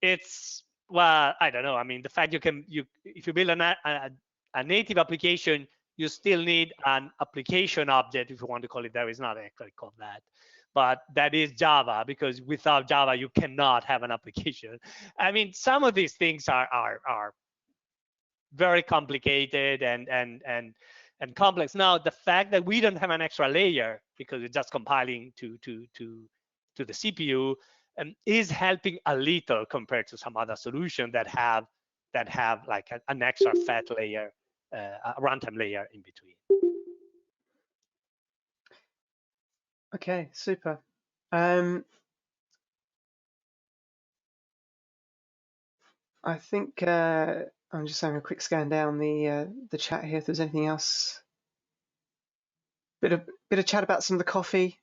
It's, well, I don't know. I mean, the fact if you build a native application, you still need an application object, if you want to call it that. It's not actually called that, but that is Java, because without Java, you cannot have an application. I mean, some of these things are very complicated and complex. Now, the fact that we don't have an extra layer, because it's just compiling to the CPU, is helping a little compared to some other solutions that have like an extra fat layer, a runtime layer in between. Okay, super. I think I'm just having a quick scan down the chat here. If there's anything else, bit of chat about some of the coffee.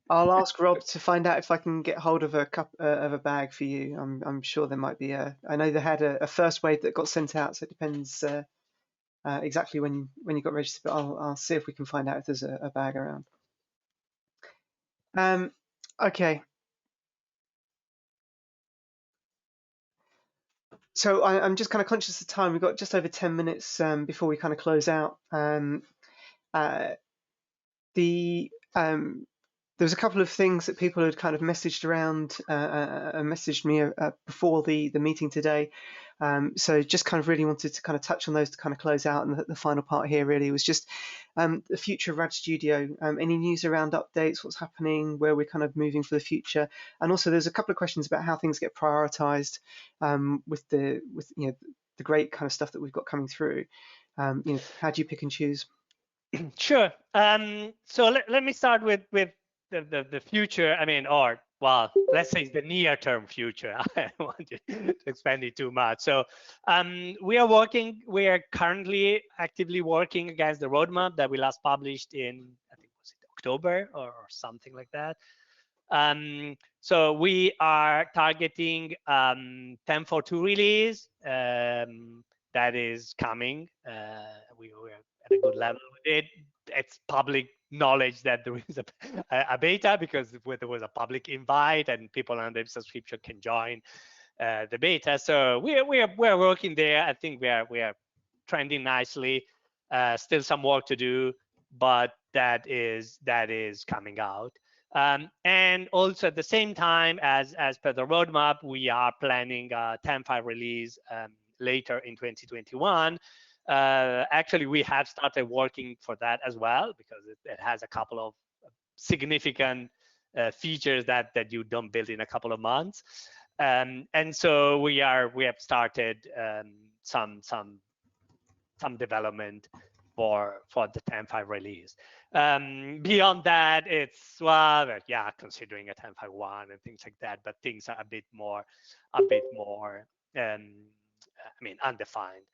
I'll ask Rob to find out if I can get hold of a bag for you. I'm sure there might be I know they had a first wave that got sent out, so it depends exactly when you got registered. But I'll see if we can find out if there's a bag around. Okay. So I'm just kind of conscious of time. We've got just over 10 minutes before we kind of close out. There was a couple of things that people had kind of messaged around, messaged me before the meeting today. So just kind of really wanted to kind of touch on those to kind of close out. And the final part here really was just the future of RAD Studio. Any news around updates, what's happening, where we're kind of moving for the future, and also there's a couple of questions about how things get prioritized with the great kind of stuff that we've got coming through. How do you pick and choose? Sure. So let me start with the future. I mean, or well, let's say it's the near-term future. I don't want to expand it too much. So we are currently actively working against the roadmap that we last published in, I think, was it October or something like that. So we are targeting 10.4.2 release that is coming. We're at a good level with it. It's public knowledge that there is a beta, because there was a public invite and people under subscription can join the beta. So we're working there. I think we are trending nicely. Still some work to do, but that is coming out. And also at the same time, as per the roadmap, we are planning a 10.5 release later in 2021. Actually, we have started working for that as well, because it has a couple of significant features that you don't build in a couple of months. And so we have started some development for the 10.5 release. Beyond that, it's considering a 10.5.1 and things like that, but things are a bit more undefined.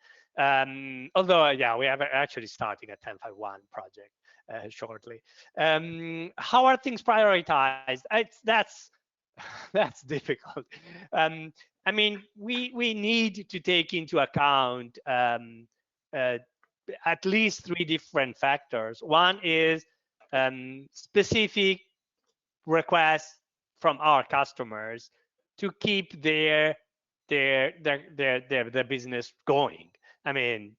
Although we are actually starting a 10.5.1 project shortly. How are things prioritized? That's difficult. I mean, we need to take into account at least 3 different factors. One is specific requests from our customers to keep their business going. I mean,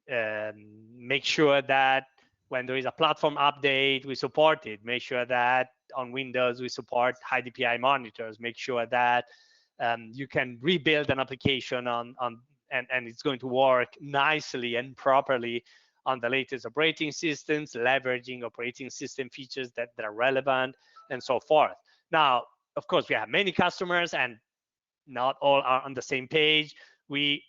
make sure that when there is a platform update, we support it. Make sure that on Windows we support high DPI monitors. Make sure that you can rebuild an application and it's going to work nicely and properly on the latest operating systems, leveraging operating system features that are relevant, and so forth. Now, of course, we have many customers and not all are on the same page. We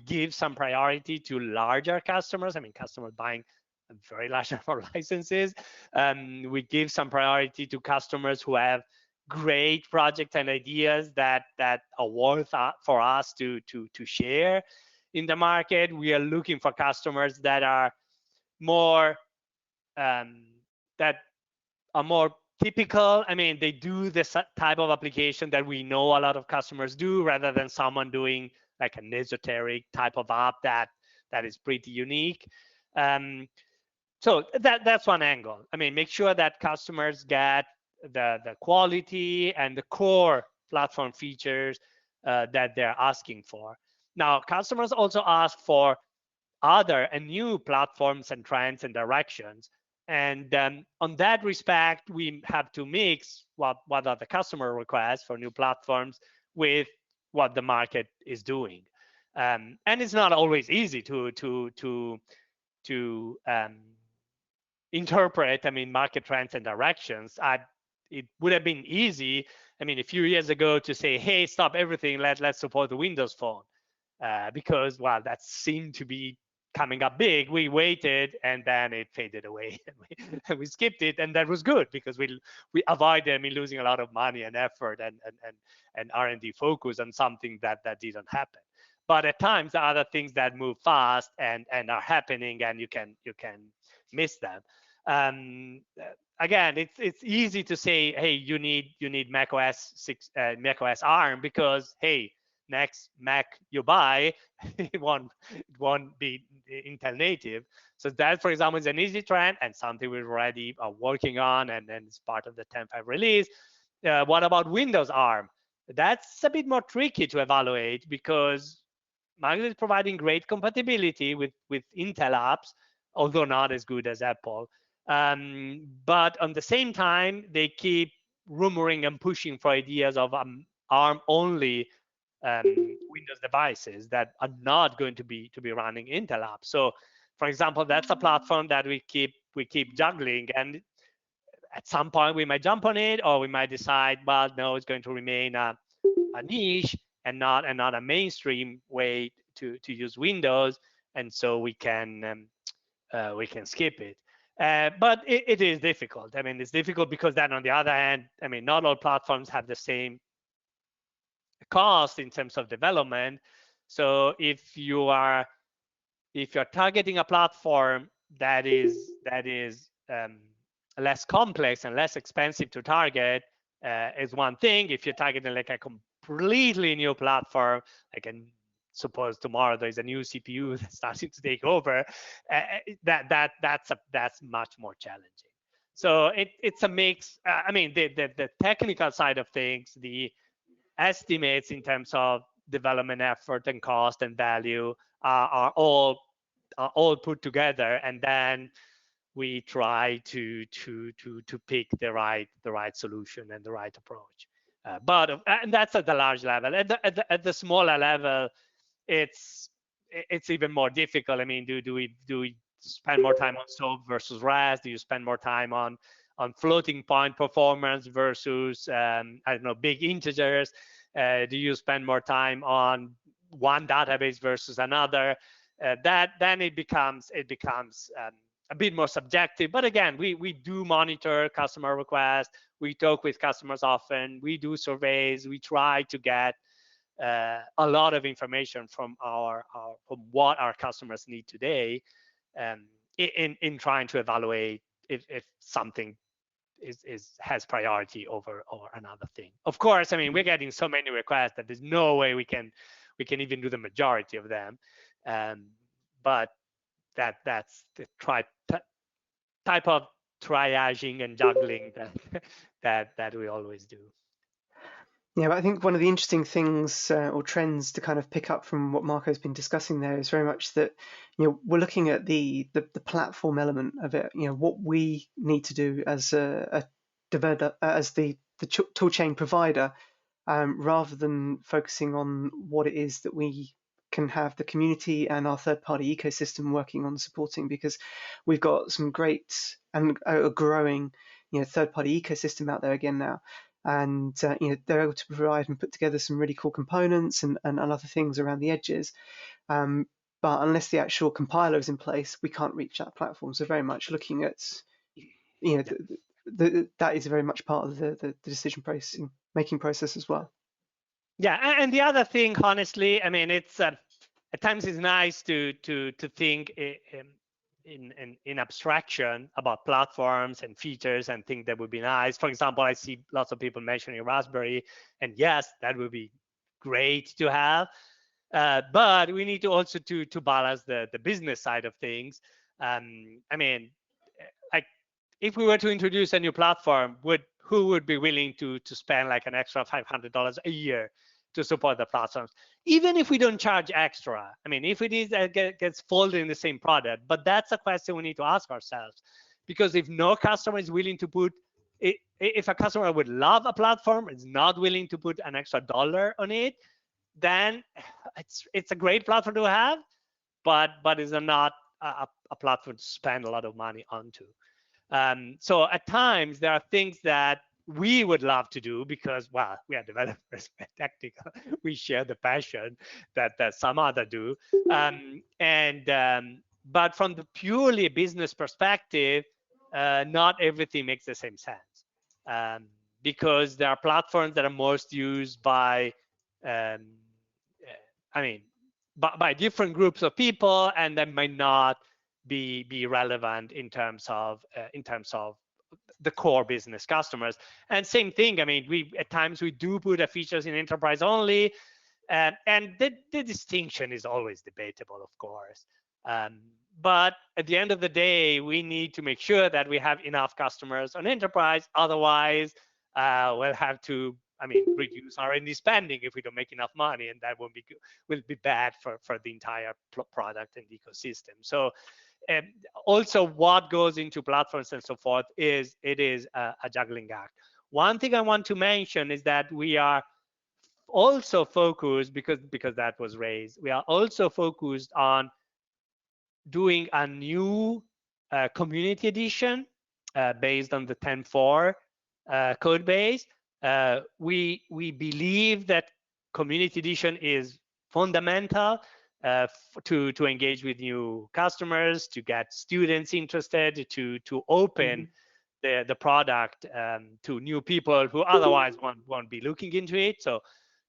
give some priority to larger customers. I mean, customers buying a very large number of licenses. We give some priority to customers who have great projects and ideas that are worth for us to share in the market. We are looking for customers that are more typical. I mean, they do this type of application that we know a lot of customers do, rather than someone doing like an esoteric type of app that is pretty unique. So that's one angle. I mean, make sure that customers get the quality and the core platform features that they're asking for. Now, customers also ask for other and new platforms and trends and directions. And on that respect, we have to mix what are the customer requests for new platforms with what the market is doing. And it's not always easy to interpret, I mean, market trends and directions. It would have been easy, I mean, a few years ago to say, hey, stop everything, let's support the Windows Phone. Because, well, that seemed to be coming up big. We waited and then it faded away. And we skipped it, and that was good because we avoided, I mean, losing a lot of money and effort and R&D focus on something that didn't happen. But at times there are other things that move fast and are happening, and you can miss them. Again, it's easy to say, hey, you need macOS ARM, because hey, next Mac you buy, it won't be Intel native. So that, for example, is an easy trend and something we already are working on, and it's part of the 10.5 release. What about Windows ARM? That's a bit more tricky to evaluate, because Microsoft is providing great compatibility with Intel apps, although not as good as Apple. But on the same time, they keep rumoring and pushing for ideas of ARM-only Windows devices that are not going to be running Intel apps. So, for example, that's a platform that we keep juggling, and at some point we might jump on it, or we might decide, well, no, it's going to remain a niche and not a mainstream way to use Windows, and so we can skip it. But it is difficult. I mean, it's difficult because then on the other hand, I mean, not all platforms have the same cost in terms of development. So if you're targeting a platform that is less complex and less expensive to target, is one thing. If you're targeting like a completely new platform, I can suppose tomorrow there's a new CPU that's starting to take over, that's much more challenging. So it's a mix. I mean, the technical side of things, the estimates in terms of development effort and cost and value are all put together, and then we try to pick the right solution and the right approach. And that's at the large level. At the smaller level, it's even more difficult. I mean, do we spend more time on SOAP versus RAS? Do you spend more time on floating point performance versus I don't know, big integers? Do you spend more time on one database versus another? Then it becomes a bit more subjective. But again, we do monitor customer requests. We talk with customers often. We do surveys. We try to get a lot of information from what our customers need today, in trying to evaluate if something has priority over another thing. Of course, I mean, we're getting so many requests that there's no way we can even do the majority of them. But that's the type of triaging and juggling that we always do. Yeah, but I think one of the interesting things or trends to kind of pick up from what Marco's been discussing there is very much that, we're looking at the platform element of it. What we need to do as a developer, as the toolchain provider, rather than focusing on what it is that we can have the community and our third-party ecosystem working on supporting, because we've got some great and a growing, third-party ecosystem out there again now. And they're able to provide and put together some really cool components and other things around the edges. But unless the actual compiler is in place, we can't reach that platform. So very much looking at, Yeah. that is very much part of the decision making process as well. Yeah, and the other thing, honestly, I mean, it's at times it's nice to think in abstraction about platforms and features and think that would be nice. For example, I see lots of people mentioning Raspberry, and yes, that would be great to have. But we need to also to balance the business side of things. I mean, like if we were to introduce a new platform, who would be willing to spend like an extra $500 a year to support the platforms, even if we don't charge extra? I mean, if it is gets folded in the same product, but that's a question we need to ask ourselves, because if no customer is willing to put it, if a customer would love a platform, is not willing to put an extra dollar on it, then it's a great platform to have, but it's not a platform to spend a lot of money onto. So at times there are things that we would love to do because, well, we are developers, we're technical, we share the passion that some other do. But from the purely business perspective, not everything makes the same sense, because there are platforms that are most used by, I mean, by different groups of people, and that might not be relevant in terms of the core business customers. And same thing, I mean, we at times we do put features in enterprise only, and the distinction is always debatable, of course. But at the end of the day, we need to make sure that we have enough customers on enterprise. Otherwise, we'll have to, I mean, reduce R&D spending if we don't make enough money, and that will be bad for the entire product and ecosystem. So also what goes into platforms and so forth is a juggling act. One thing I want to mention is that we are also focused, because that was raised, we are also focused on doing a new community edition based on the 10.4 code base. We believe that community edition is fundamental to engage with new customers, to get students interested, to open the product to new people who otherwise won't be looking into it. So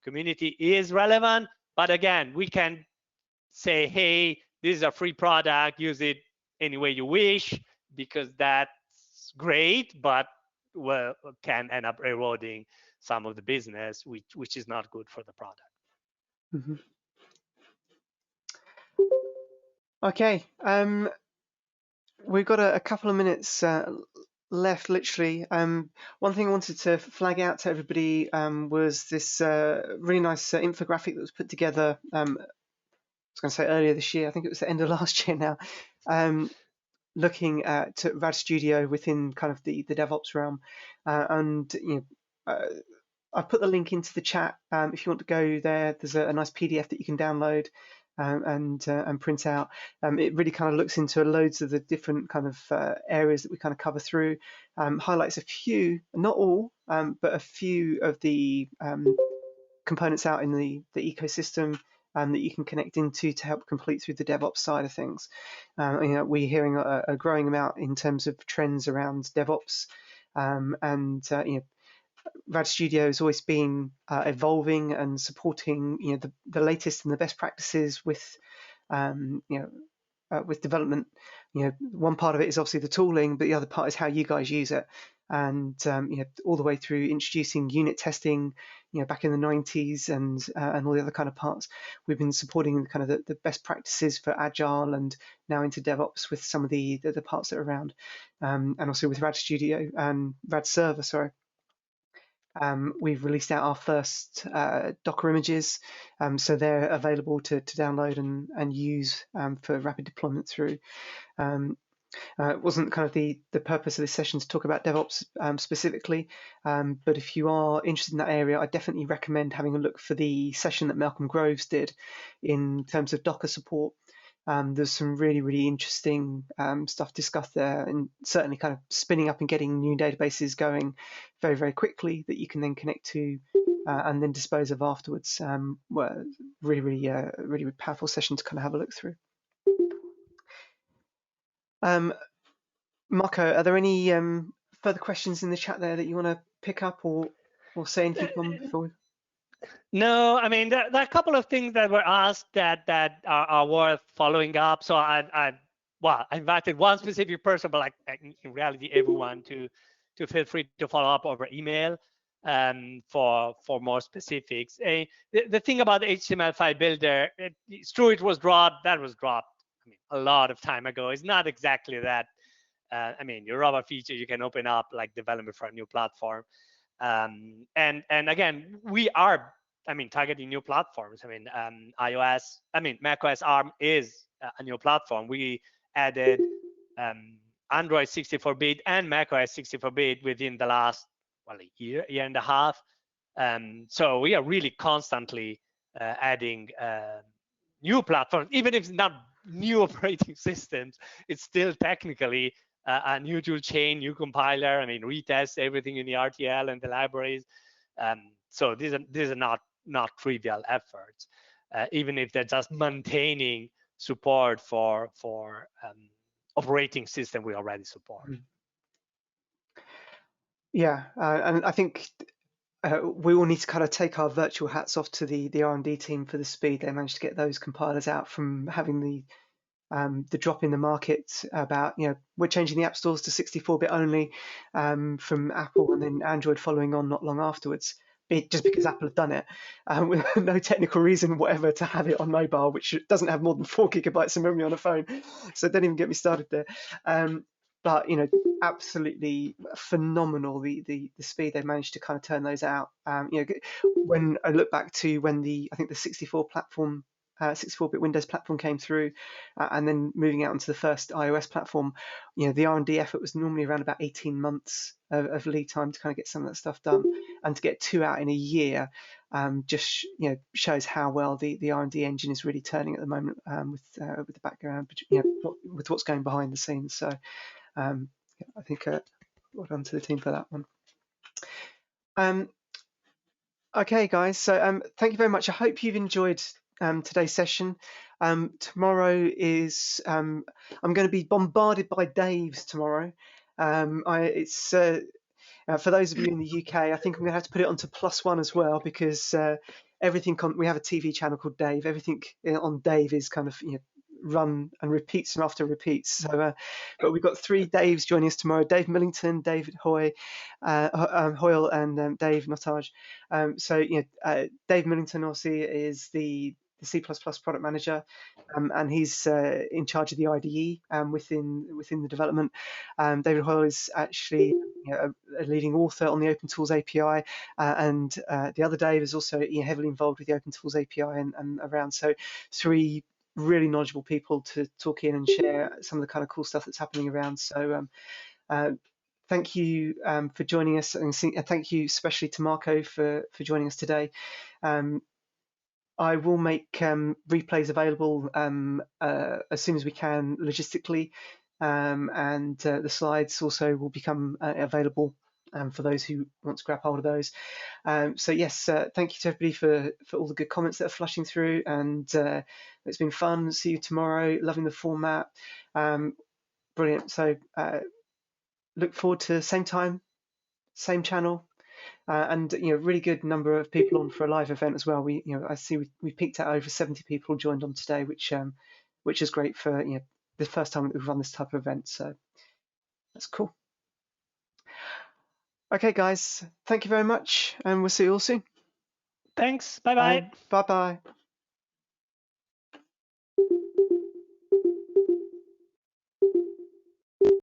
community is relevant, but again, we can say, hey, this is a free product, use it any way you wish, because that's great, but well, can end up eroding some of the business, which is not good for the product. Mm-hmm. Okay, we've got a couple of minutes left, literally. One thing I wanted to flag out to everybody was this really nice infographic that was put together. I was going to say earlier this year, I think it was the end of last year now, looking at RAD Studio within kind of the DevOps realm. And I've put the link into the chat. If you want to go there, there's a nice PDF that you can download and print out. It really kind of looks into loads of the different kind of areas that we kind of cover through, highlights a few, not all, but a few of the components out in the ecosystem that you can connect into to help complete through the DevOps side of things. We're hearing a growing amount in terms of trends around DevOps, and RAD Studio has always been evolving and supporting the latest and the best practices with with development. One part of it is obviously the tooling, but the other part is how you guys use it. And all the way through introducing unit testing, back in the 90s, and all the other kind of parts. We've been supporting kind of the best practices for Agile, and now into DevOps with some of the parts that are around, and also with RAD Studio and RAD Server, sorry. we've released out our first Docker images, so they're available to download and use for rapid deployment through. It wasn't kind of the purpose of this session to talk about DevOps specifically, but if you are interested in that area, I definitely recommend having a look for the session that Malcolm Groves did in terms of Docker support. There's some really, really interesting stuff discussed there, and certainly kind of spinning up and getting new databases going very, very quickly that you can then connect to and then dispose of afterwards. Well, really, really, really powerful session to kind of have a look through. Marco, are there any further questions in the chat there that you want to pick up or say anything on before? No, I mean, there are a couple of things that were asked that are worth following up. So I invited one specific person, but like in reality, everyone to feel free to follow up over email for more specifics. The thing about the HTML5 builder, it's true it was dropped. That was dropped, I mean, a lot of time ago. It's not exactly that. I mean, your robot feature you can open up like development for a new platform. And again, we are, I mean, targeting new platforms. I mean, macOS ARM is a new platform. We added Android 64-bit and macOS 64-bit within the last, well, a year and a half. So we are really constantly adding new platforms, even if it's not new operating systems, it's still technically a new tool chain, new compiler. I mean, retest everything in the RTL and the libraries. So these are not trivial efforts, even if they're just maintaining support for operating system we already support. Yeah, and I think we all need to kind of take our virtual hats off to the R&D team for the speed they managed to get those compilers out from having the drop in the market about, we're changing the app stores to 64-bit only from Apple, and then Android following on not long afterwards, just because Apple have done it with no technical reason whatever to have it on mobile, which doesn't have more than 4 gigabytes of memory on a phone. So don't even get me started there. But absolutely phenomenal the speed they managed to kind of turn those out. When I look back to when I think the 64-bit Windows platform came through, and then moving out onto the first iOS platform, the R&D effort was normally around about 18 months of lead time to kind of get some of that stuff done, and to get 2 out in a year just shows how well the R&D engine is really turning at the moment with the background, with what's going behind the scenes. So I think well done to the team for that one. Okay, guys. So thank you very much. I hope you've enjoyed today's session. Tomorrow is I'm going to be bombarded by Daves tomorrow. It's for those of you in the UK, I think I'm going to have to put it onto +1 as well, because everything we have a TV channel called Dave. Everything on Dave is kind of run and repeats and after repeats. So, but we've got 3 Daves joining us tomorrow: Dave Millington, David Hoyle, and Dave Notage. So, Dave Millington obviously is the C++ product manager, and he's in charge of the IDE within the development. David Hoyle is actually a leading author on the Open Tools API, and the other Dave is also heavily involved with the Open Tools API and around. So 3 really knowledgeable people to talk in and share some of the kind of cool stuff that's happening around. So thank you for joining us, and thank you especially to Marco for joining us today. I will make replays available as soon as we can logistically, and the slides also will become available for those who want to grab hold of those. So yes, thank you to everybody for all the good comments that are flushing through, and it's been fun. See you tomorrow. Loving the format. Brilliant. So look forward to same time, same channel. And really good number of people on for a live event as well. I see we peaked at over 70 people joined on today, which is great for the first time that we've run this type of event. So that's cool. Okay, guys, thank you very much, and we'll see you all soon. Thanks. Bye bye. Bye bye.